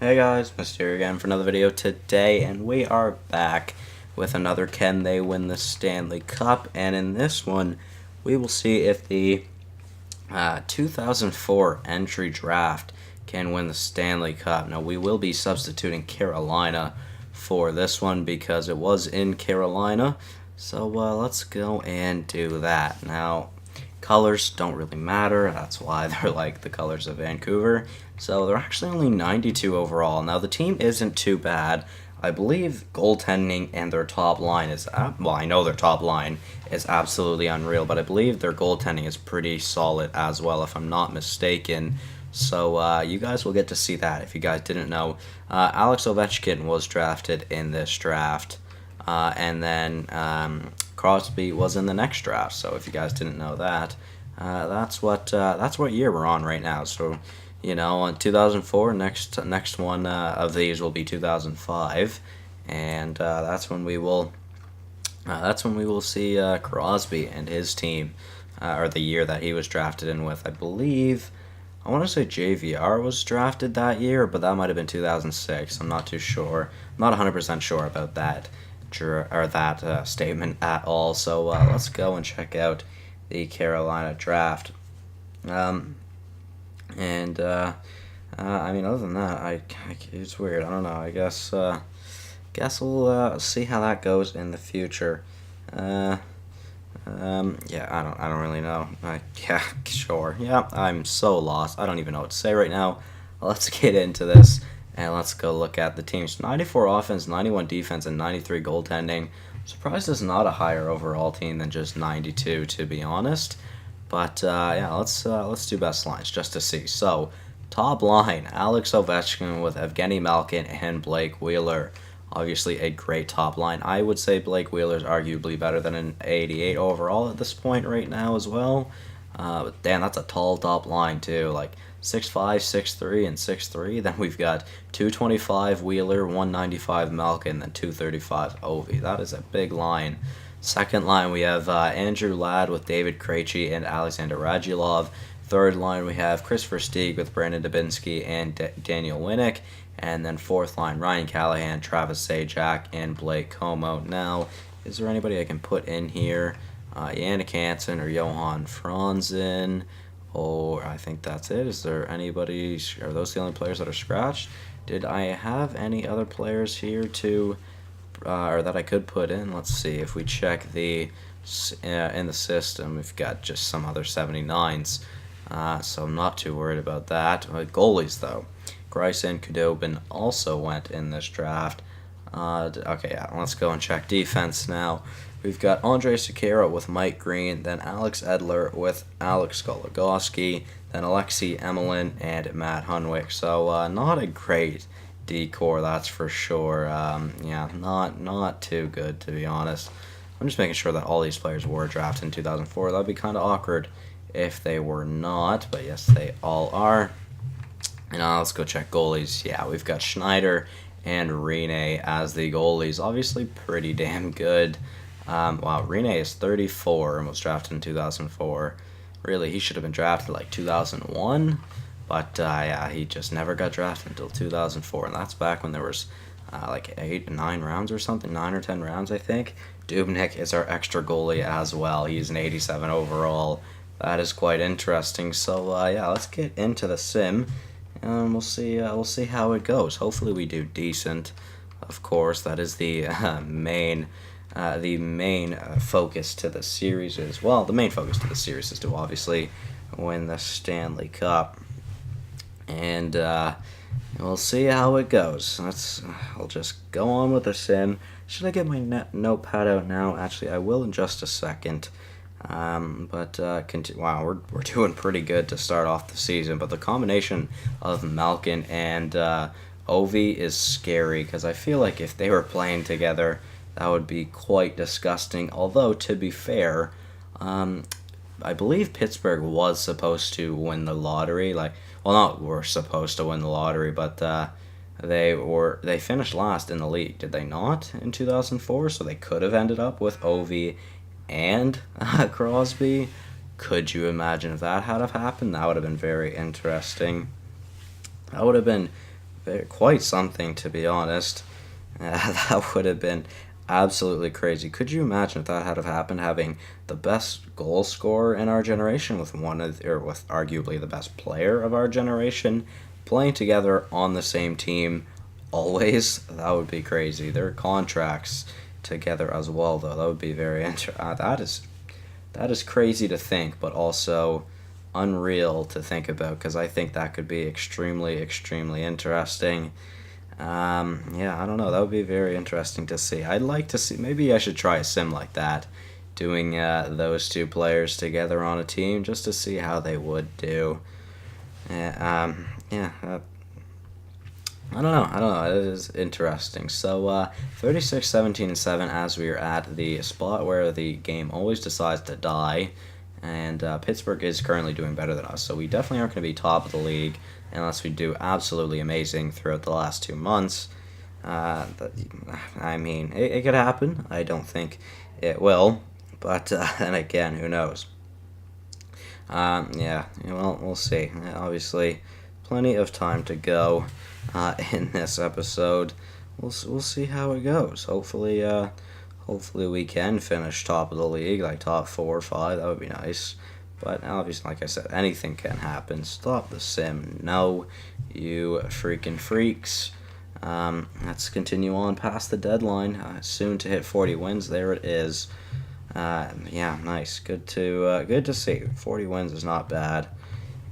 Hey guys, Mr. here again for another video today, and we are back with another Can They Win the Stanley Cup? And in this one, we will see if the 2004 entry draft can win the Stanley Cup. Now, we will be substituting Carolina for this one because it was in Carolina, so let's go and do that. Now, colors don't really matter. That's why they're like the colors of Vancouver. So they're actually only 92 overall. Now the team isn't too bad. I believe goaltending and their top line is well, I know their top line is absolutely unreal, but I believe their goaltending is pretty solid as well, if I'm not mistaken. So you guys will get to see that if you guys didn't know. Alex Ovechkin was drafted in this draft, and then Crosby was in the next draft. So if you guys didn't know that, that's what year we're on right now. So in 2004, next one of these will be 2005, and that's when we will see Crosby and his team, or the year that he was drafted in with. I believe I want to say JVR was drafted that year, but that might have been 2006. I'm not too sure. I'm not 100% sure about that statement at all. So let's go and check out the Carolina draft. I mean, other than that, it's weird. I don't know. I guess we'll see how that goes in the future. Yeah, I don't really know. Yeah, sure. Yeah, I'm so lost. I don't even know what to say right now. Let's get into this. And let's go look at the teams. 94 offense, 91 defense, and 93 goaltending. I'm surprised it's not a higher overall team than just 92, to be honest. But yeah, let's do best lines just to see. So, top line, Alex Ovechkin with Evgeny Malkin and Blake Wheeler. Obviously, a great top line. I would say Blake Wheeler is arguably better than an 88 overall at this point right now as well. But damn, that's a tall top line too. Like 6'5", 6'3", and 6'3". Then we've got 225 Wheeler, 195 Malkin, then 235 Ovi. That is a big line. Second line, we have Andrew Ladd with David Krejci and Alexander Radulov. Third line, we have Christopher Stieg with Brandon Dubinsky and Daniel Winnick. And then fourth line, Ryan Callahan, Travis Zajac, and Blake Como. Now, is there anybody I can put in here? Yannick Hansen or Johan Franzen, or I think that's it. Is there anybody? Are those the only players that are scratched? Did I have any other players here to, or that I could put in? Let's see. If we check the in the system, we've got just some other 79s. So I'm not too worried about that. Goalies though, Greiss and Khudobin also went in this draft. Okay, yeah. Let's go and check defense now. We've got Andrei Sekera with Mike Green, then Alex Edler with Alex Goligoski, then Alexei Emelin and Matt Hunwick. So not a great decor, that's for sure. Yeah, not too good, to be honest. I'm just making sure that all these players were drafted in 2004. That'd be kind of awkward if they were not, but yes, they all are. And let's go check goalies. Yeah, we've got Schneider and Rene as the goalies. Obviously pretty damn good. Wow, Rene is 34 and was drafted in 2004. Really, he should have been drafted like 2001, but yeah, he just never got drafted until 2004, and that's back when there was like 8 or 9 rounds or something, 9 or 10 rounds, I think. Dubnyk is our extra goalie as well. He's an 87 overall. That is quite interesting. So yeah, let's get into the sim, and we'll see how it goes. Hopefully, we do decent. Of course, that is the main focus to the series is, well, the main focus to the series is to obviously win the Stanley Cup, and we'll see how it goes. I'll just go on with the sim. Should I get my notepad out now? Actually, I will in just a second. Wow, we're doing pretty good to start off the season, but the combination of Malkin and Ovi is scary, because I feel like if they were playing together, that would be quite disgusting. Although, to be fair, I believe Pittsburgh was supposed to win the lottery. Were supposed to win the lottery, but they finished last in the league, did they not, in 2004? So they could have ended up with Ovi and Crosby. Could you imagine if that had have happened? That would have been very interesting. That would have been quite something, to be honest. That would have been absolutely crazy. Could you imagine if that had have happened, having the best goal scorer in our generation with with arguably the best player of our generation playing together on the same team always? That would be crazy. Their contracts together as well, though, that would be very interesting. That is crazy to think, but also unreal to think about because I think that could be extremely, extremely interesting. Yeah, I don't know. That would be very interesting to see. I'd like to see. Maybe I should try a sim like that, doing those two players together on a team just to see how they would do. Yeah. I don't know. I don't know. It is interesting. So, 36, 17, and 7 as we are at the spot where the game always decides to die. And Pittsburgh is currently doing better than us. So, we definitely aren't going to be top of the league unless we do absolutely amazing throughout the last 2 months. I mean, it could happen. I don't think it will. But then again, who knows? Yeah, well, we'll see. Obviously, plenty of time to go in this episode. We'll see how it goes. Hopefully we can finish top of the league, like top 4 or 5. That would be nice. But obviously, like I said, anything can happen. Stop the sim. No, you freaking freaks. Let's continue on past the deadline. Soon to hit 40 wins. There it is. Yeah, nice. Good to see. 40 wins is not bad.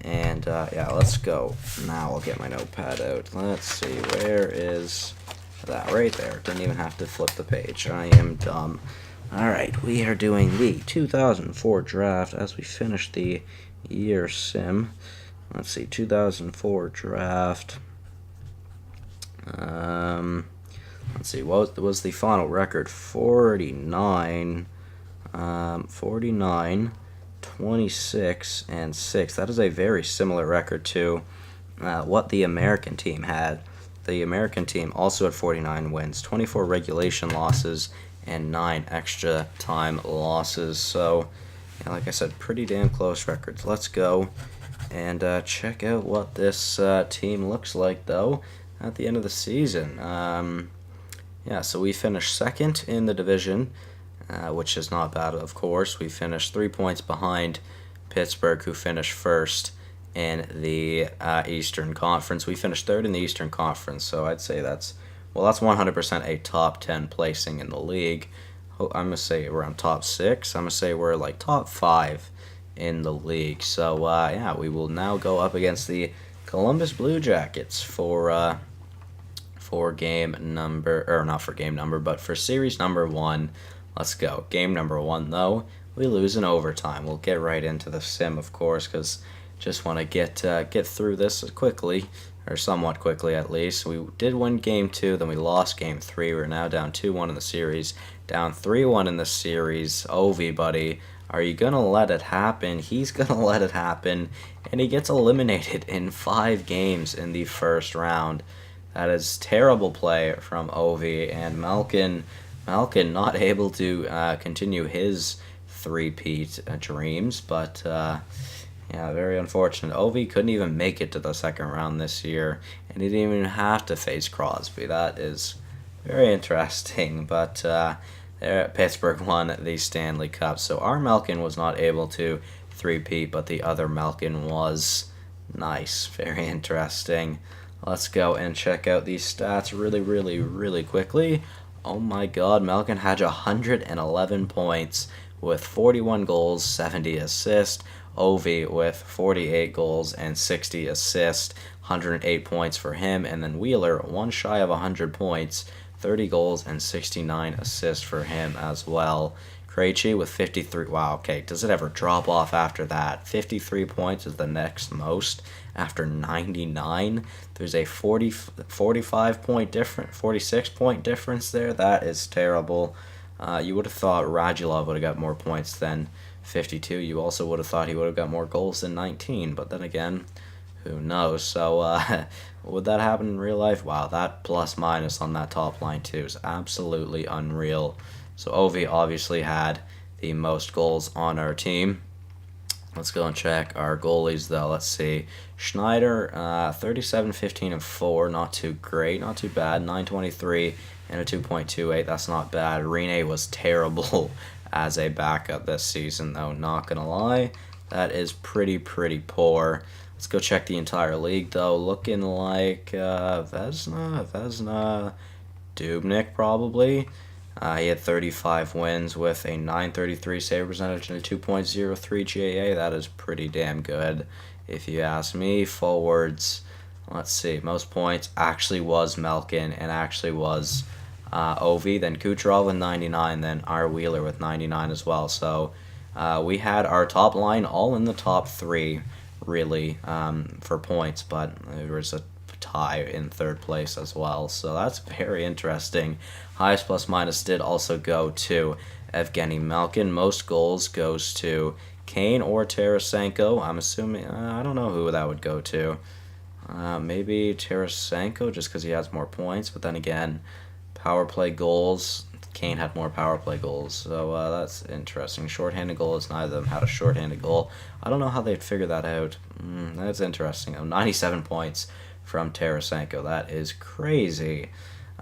And yeah, let's go. Now I'll get my notepad out. Let's see, where is that? Right there. Didn't even have to flip the page. I am dumb. Alright, we are doing the 2004 draft as we finish the year sim. Let's see, 2004 draft. Let's see, what was the final record? 49, 26, and 6. That is a very similar record to what the American team had. The American team also had 49 wins, 24 regulation losses, and 9 extra time losses. So, yeah, like I said, pretty damn close records. Let's go and check out what this team looks like, though, at the end of the season. Yeah, so we finished second in the division, which is not bad, of course. We finished 3 points behind Pittsburgh, who finished first in the Eastern Conference. We finished third in the Eastern Conference, so I'd say that's 100% a top 10 placing in the league. I'm going to say we're on top 6. I'm going to say we're like top 5 in the league. So, yeah, we will now go up against the Columbus Blue Jackets for game number, or not for game number, but for series number 1. Let's go. Game number 1, though, we lose in overtime. We'll get right into the sim, of course, because just want to get through this quickly, or somewhat quickly at least. We did win game 2, then we lost game 3. We're now down 2-1 in the series, down 3-1 in the series. Ovi, buddy, are you going to let it happen? He's going to let it happen, and he gets eliminated in 5 games in the first round. That is terrible play from Ovi, and Malkin not able to continue his three-peat dreams, but yeah, very unfortunate. Ovi couldn't even make it to the second round this year, and he didn't even have to face Crosby. That is very interesting, but Pittsburgh won the Stanley Cup, so our Malkin was not able to three-peat, but the other Malkin was. Nice, very interesting. Let's go and check out these stats really, really, really quickly. Oh my god, Malkin had 111 points with 41 goals, 70 assists. Ovi with 48 goals and 60 assists, 108 points for him. And then Wheeler, one shy of 100 points, 30 goals and 69 assists for him as well. Krejci with 53. Wow, okay, does it ever drop off after that? 53 points is the next most after 99. There's a 45 point difference, 46 point difference there. That is terrible. You would have thought Radulov would have got more points than 52. You also would have thought he would have got more goals than 19, but then again, who knows? So, would that happen in real life? Wow, that plus minus on that top line too is absolutely unreal. So Ovi obviously had the most goals on our team. Let's go and check our goalies, though. Let's see. Schneider, 37, 15, and 4. Not too great. Not too bad. 923 and a 2.28. That's not bad. Rene was terrible as a backup this season, though. Not going to lie. That is pretty poor. Let's go check the entire league, though. Looking like Vesna, Dubnik, probably. He had 35 wins with a 933 save percentage and a 2.03 GAA. That is pretty damn good, if you ask me. Forwards, let's see. Most points actually was Malkin and actually was Ovi, then Kucherov with 99, then our Wheeler with 99 as well. So we had our top line all in the top 3, really, for points, but there was a tie in third place as well. So that's very interesting. Highest plus minus did also go to Evgeny Malkin. Most goals goes to Kane or Tarasenko. I'm assuming, I don't know who that would go to. Maybe Tarasenko just because he has more points. But then again, power play goals, Kane had more power play goals. So that's interesting. Shorthanded goals, neither of them had a shorthanded goal. I don't know how they'd figure that out. That's interesting. 97 points from Tarasenko. That is crazy.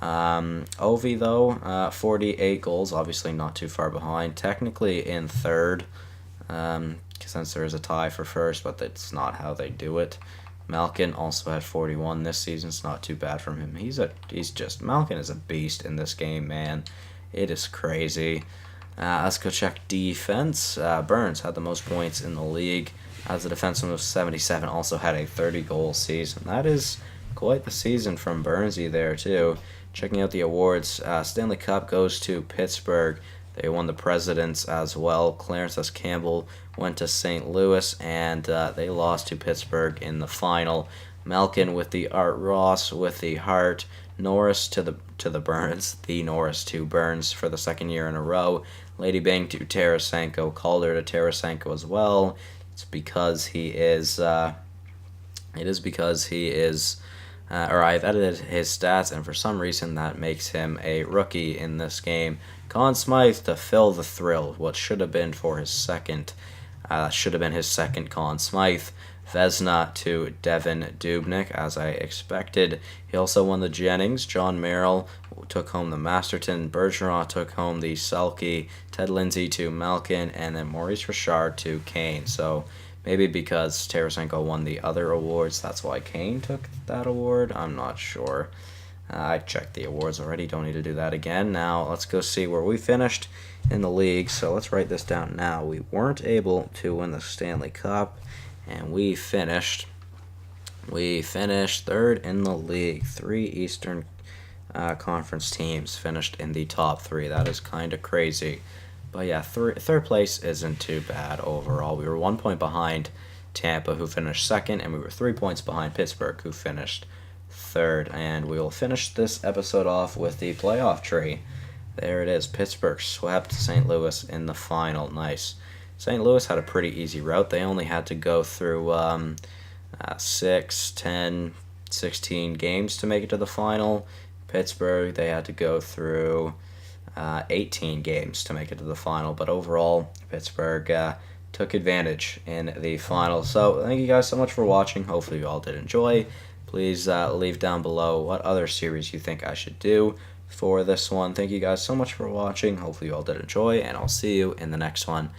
Ovi, though, 48 goals, obviously not too far behind. Technically in third, since there is a tie for first, but that's not how they do it. Malkin also had 41 this season. It's not too bad from him. Malkin is a beast in this game, man. It is crazy. Let's go check defense. Burns had the most points in the league. As a defenseman of 77, also had a 30-goal season. That is quite the season from Burnsy there, too. Checking out the awards, Stanley Cup goes to Pittsburgh. They won the Presidents as well. Clarence S. Campbell went to St. Louis, and they lost to Pittsburgh in the final. Malkin with the Art, Ross with the Hart, Norris to the Burns, the Norris to Burns for the second year in a row. Lady Bing to Tarasenko, Calder to Tarasenko as well. It is because he is, or I've edited his stats, and for some reason that makes him a rookie in this game. Conn Smythe to Phil the Thrill, what should have been his second Conn Smythe. Vesna to Devin Dubnik, as I expected. He also won the Jennings. John Merrill took home the Masterton. Bergeron took home the Selke. Ted Lindsay to Malkin, and then Maurice Richard to Kane. So maybe because Tarasenko won the other awards, that's why Kane took that award. I'm not sure. I checked the awards already. Don't need to do that again. Now let's go see where we finished in the league. So let's write this down now. We weren't able to win the Stanley Cup, and we finished third in the league. 3 Eastern Conference teams finished in the top 3. That is kind of crazy. But yeah, third place isn't too bad overall. We were 1 point behind Tampa, who finished second, and we were 3 points behind Pittsburgh, who finished third. And we will finish this episode off with the playoff tree. There it is. Pittsburgh swept St. Louis in the final. Nice. St. Louis had a pretty easy route. They only had to go through 6, 10, 16 games to make it to the final. Pittsburgh, they had to go through 18 games to make it to the final. But overall, Pittsburgh took advantage in the final. So thank you guys so much for watching. Hopefully you all did enjoy. Please leave down below what other series you think I should do for this one. Thank you guys so much for watching. Hopefully you all did enjoy, and I'll see you in the next one.